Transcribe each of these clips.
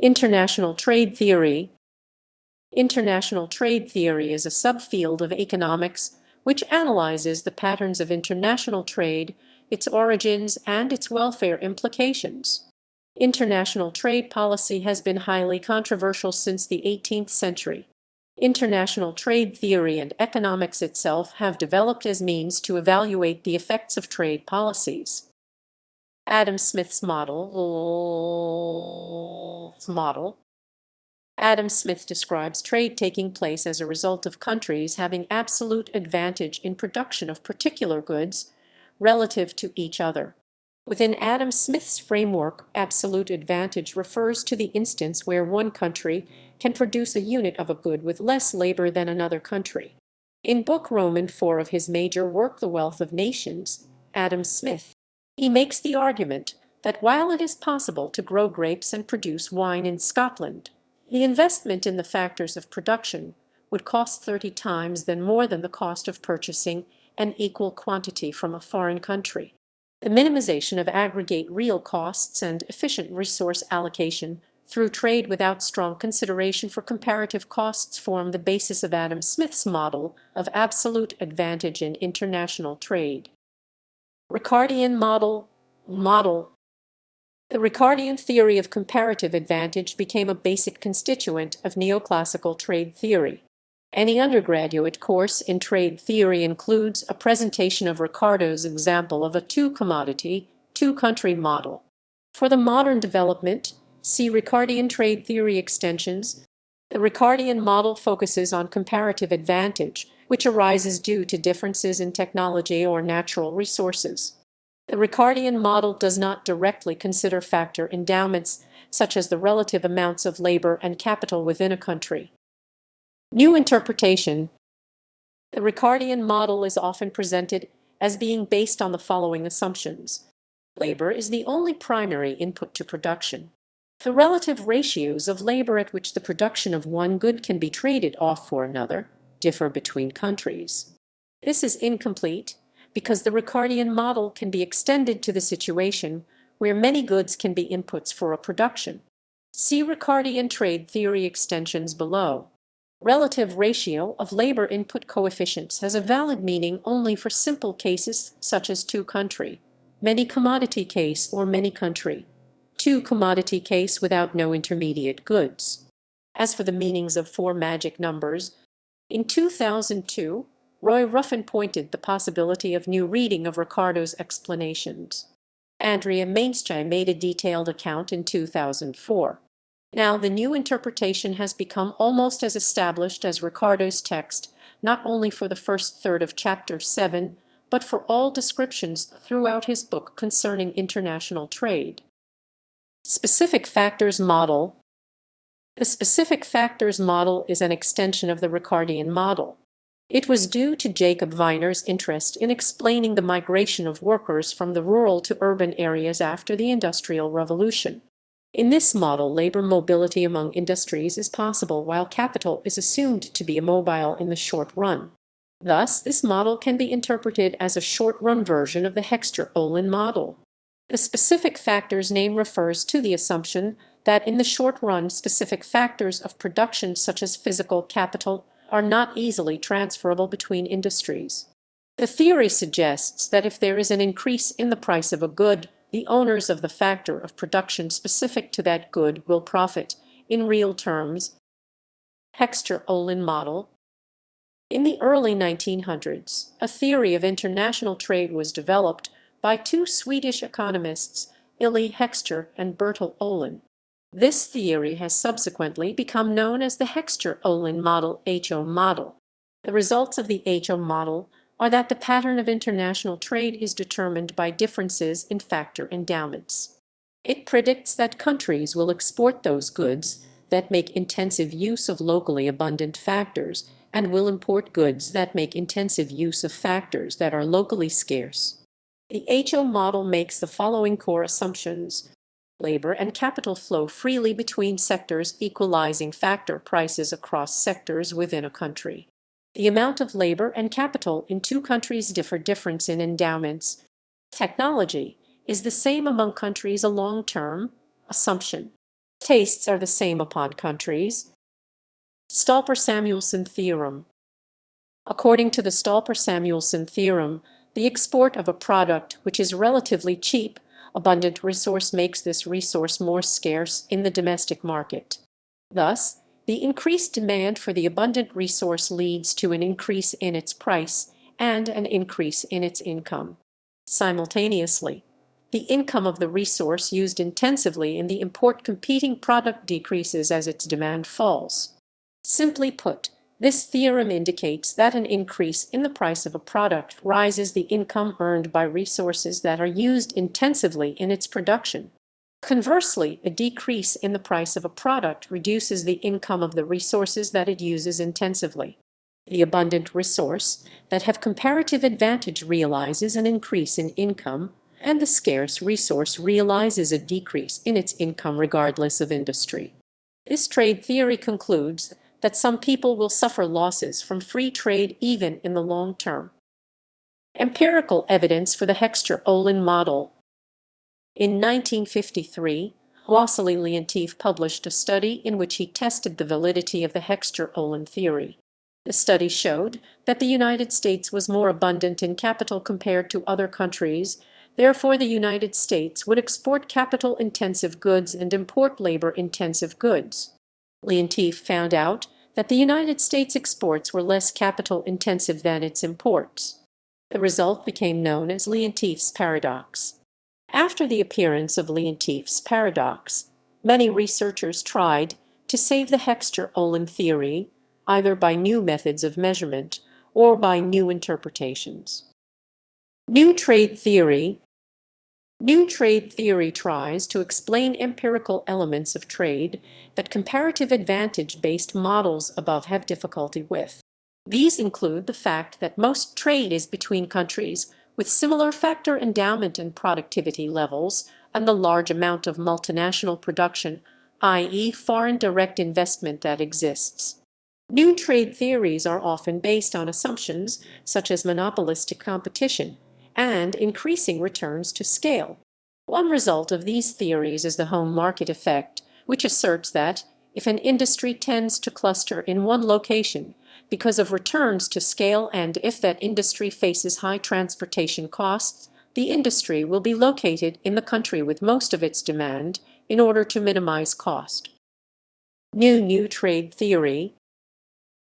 International trade theory. International trade theory is a subfield of economics which analyzes the patterns of international trade, its origins, and its welfare implications. International trade policy has been highly controversial since the 18th century. International trade theory and economics itself have developed as means to evaluate the effects of trade policies. Adam Smith's model. Adam Smith describes trade taking place as a result of countries having absolute advantage in production of particular goods relative to each other. Within Adam Smith's framework, absolute advantage refers to the instance where one country can produce a unit of a good with less labor than another country. In Book Roman 4 of his major work, The Wealth of Nations, Adam Smith, he makes the argument that while it is possible to grow grapes and produce wine in Scotland, the investment in the factors of production would cost 30 times more than the cost of purchasing an equal quantity from a foreign country. The minimization of aggregate real costs and efficient resource allocation through trade without strong consideration for comparative costs form the basis of Adam Smith's model of absolute advantage in international trade. Riccardian model. The Riccardian theory of comparative advantage became a basic constituent of neoclassical trade theory. Any undergraduate course in trade theory includes a presentation of Ricardo's example of a two-commodity, two-country model. For the modern development, see Riccardian trade theory extensions. The Riccardian model focuses on comparative advantage, which arises due to differences in technology or natural resources. The Riccardian model does not directly consider factor endowments, such as the relative amounts of labor and capital within a country. New interpretation. The Riccardian model is often presented as being based on the following assumptions. Labor is the only primary input to production. The relative ratios of labor at which the production of one good can be traded off for another differ between countries. This is incomplete because the Riccardian model can be extended to the situation where many goods can be inputs for a production. See Riccardian trade theory extensions below. Relative ratio of labor input coefficients has a valid meaning only for simple cases such as two-country, many-commodity case, or many-country, two-commodity case without no intermediate goods. As for the meanings of four magic numbers, in 2002, Roy Ruffin pointed the possibility of new reading of Ricardo's explanations. Andrea Mainsky made a detailed account in 2004. Now, the new interpretation has become almost as established as Ricardo's text, not only for the first third of Chapter 7, but for all descriptions throughout his book concerning international trade. Specific factors model. The specific factors model is an extension of the Riccardian model. It was due to Jacob Weiner's interest in explaining the migration of workers from the rural to urban areas after the Industrial Revolution. In this model, labor mobility among industries is possible while capital is assumed to be immobile in the short run. Thus, this model can be interpreted as a short-run version of the Hexter-Olin model. The specific factors name refers to the assumption that in the short run, specific factors of production such as physical capital are not easily transferable between industries. The theory suggests that if there is an increase in the price of a good, the owners of the factor of production specific to that good will profit in real terms. Hexter-Olin model. In the early 1900s, a theory of international trade was developed by two Swedish economists, Illy Hexter and Bertil Olin. This theory has subsequently become known as the Hexter-Olin model, HO model. The results of the HO model are that the pattern of international trade is determined by differences in factor endowments. It predicts that countries will export those goods that make intensive use of locally abundant factors and will import goods that make intensive use of factors that are locally scarce. The HO model makes the following core assumptions. Labor and capital flow freely between sectors, equalizing factor prices across sectors within a country. The amount of labor and capital in two countries difference in endowments. Technology is the same among countries, a long-term assumption. Tastes are the same upon countries. StauperSamuelson theorem. According to the StauperSamuelson theorem, the export of a product which is relatively cheap, abundant resource makes this resource more scarce in the domestic market. Thus, the increased demand for the abundant resource leads to an increase in its price and an increase in its income. Simultaneously, the income of the resource used intensively in the import competing product decreases as its demand falls. Simply put, this theorem indicates that an increase in the price of a product rises the income earned by resources that are used intensively in its production. Conversely, a decrease in the price of a product reduces the income of the resources that it uses intensively. The abundant resource that have comparative advantage realizes an increase in income, and the scarce resource realizes a decrease in its income regardless of industry. This trade theory concludes that some people will suffer losses from free trade even in the long term. Empirical evidence for the Hexter-Olin model. In 1953, Wassily Leontief published a study in which he tested the validity of the Hexter-Olin theory. The study showed that the United States was more abundant in capital compared to other countries. Therefore, the United States would export capital-intensive goods and import labor-intensive goods. Leontief found out that the United States exports were less capital-intensive than its imports. The result became known as Leontief's paradox. After the appearance of Leontief's paradox, many researchers tried to save the Hexter-Olin theory, either by new methods of measurement or by new interpretations. New trade theory. New trade theory tries to explain empirical elements of trade that comparative advantage-based models above have difficulty with. These include the fact that most trade is between countries with similar factor endowment and productivity levels, and the large amount of multinational production, i.e. foreign direct investment, that exists. New trade theories are often based on assumptions such as monopolistic competition and increasing returns to scale. One result of these theories is the home market effect, which asserts that if an industry tends to cluster in one location because of returns to scale, and if that industry faces high transportation costs, the industry will be located in the country with most of its demand in order to minimize cost. New trade theory.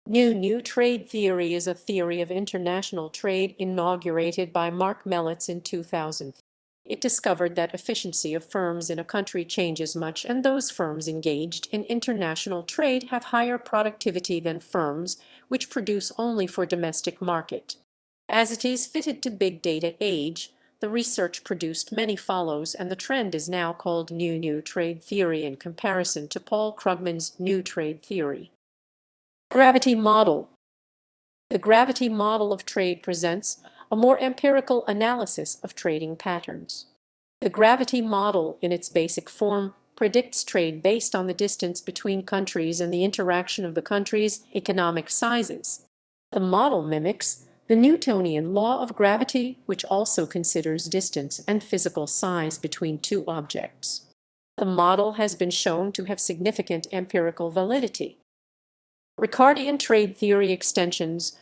New trade theory is a theory of international trade inaugurated by Mark Melitz in 2000. It discovered that efficiency of firms in a country changes much, and those firms engaged in international trade have higher productivity than firms which produce only for domestic market. As it is fitted to big data age, the research produced many follows, and the trend is now called new trade theory in comparison to Paul Krugman's new trade theory. Gravity model. The gravity model of trade presents a more empirical analysis of trading patterns. The gravity model, in its basic form, predicts trade based on the distance between countries and the interaction of the countries' economic sizes. The model mimics the Newtonian law of gravity, which also considers distance and physical size between two objects. The model has been shown to have significant empirical validity. Riccardian trade theory extensions.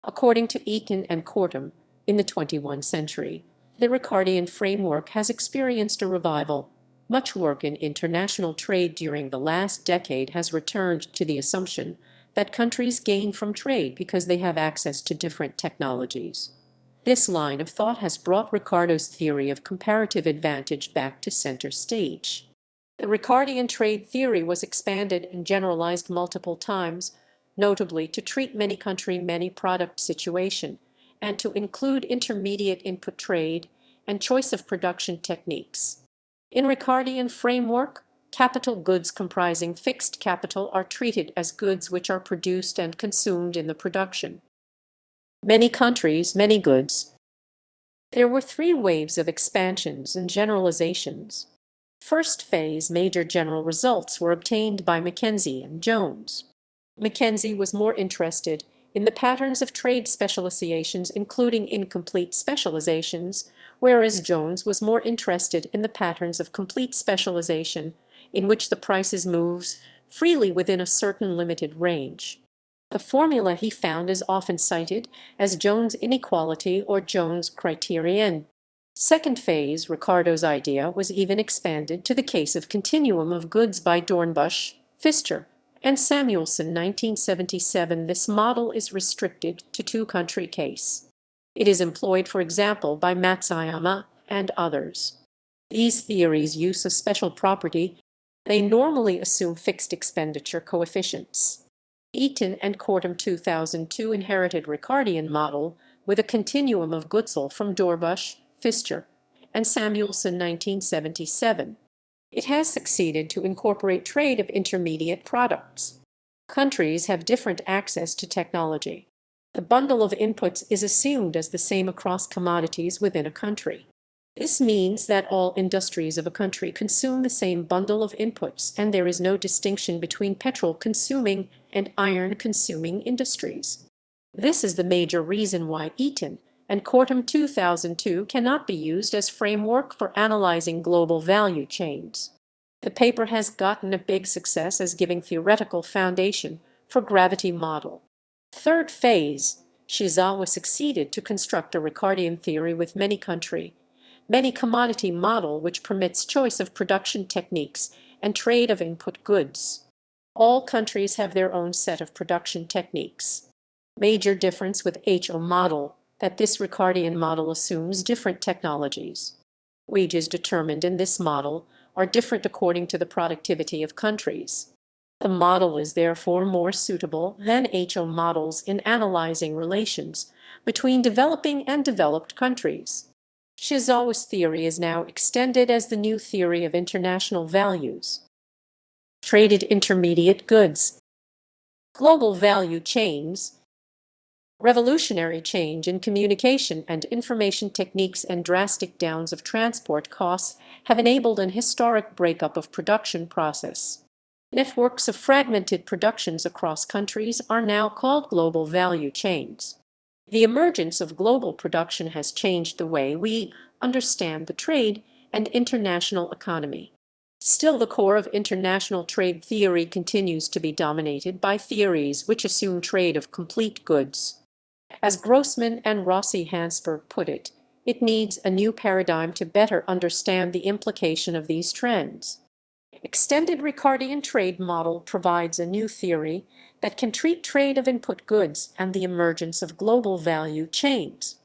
According to Eakin and Kortum, in the 21st century, the Riccardian framework has experienced a revival. Much work in international trade during the last decade has returned to the assumption that countries gain from trade because they have access to different technologies. This line of thought has brought Ricardo's theory of comparative advantage back to center stage. The Riccardian trade theory was expanded and generalized multiple times, notably to treat many-country, many-product situation, and to include intermediate input trade and choice of production techniques. In Riccardian framework, capital goods comprising fixed capital are treated as goods which are produced and consumed in the production. Many countries, many goods. There were three waves of expansions and generalizations. First phase, major general results were obtained by Mackenzie and Jones. Mackenzie was more interested in the patterns of trade specializations, including incomplete specializations, whereas Jones was more interested in the patterns of complete specialization, in which the prices moves freely within a certain limited range. The formula he found is often cited as Jones inequality or Jones criterion. Second phase, Ricardo's idea, was even expanded to the case of continuum of goods by Dornbusch, Pfister, and Samuelson 1977. This model is restricted to two-country case. It is employed, for example, by Matsuyama and others. These theories use a special property. They normally assume fixed expenditure coefficients. Eaton and Kortum 2002 inherited Riccardian model with a continuum of Gutzel from Dornbusch, Pfister, and Samuelson 1977. It has succeeded to incorporate trade of intermediate products. Countries have different access to technology. The bundle of inputs is assumed as the same across commodities within a country. This means that all industries of a country consume the same bundle of inputs, and there is no distinction between petrol-consuming and iron-consuming industries. This is the major reason why Eaton and Kortum 2002 cannot be used as framework for analyzing global value chains. The paper has gotten a big success as giving theoretical foundation for gravity model. Third phase, Shizawa succeeded to construct a Riccardian theory with many commodity model which permits choice of production techniques and trade of input goods. All countries have their own set of production techniques. Major difference with HO model that this Riccardian model assumes different technologies. Wages determined in this model are different according to the productivity of countries. The model is therefore more suitable than HO models in analyzing relations between developing and developed countries. Shizawa's theory is now extended as the new theory of international values. Traded intermediate goods. Global value chains. Revolutionary change in communication and information techniques and drastic downs of transport costs have enabled an historic breakup of production process. Networks of fragmented productions across countries are now called global value chains. The emergence of global production has changed the way we understand the trade and international economy. Still, the core of international trade theory continues to be dominated by theories which assume trade of complete goods. As Grossman and Rossi Hansberg put it, it needs a new paradigm to better understand the implication of these trends. Extended Riccardian trade model provides a new theory that can treat trade of input goods and the emergence of global value chains.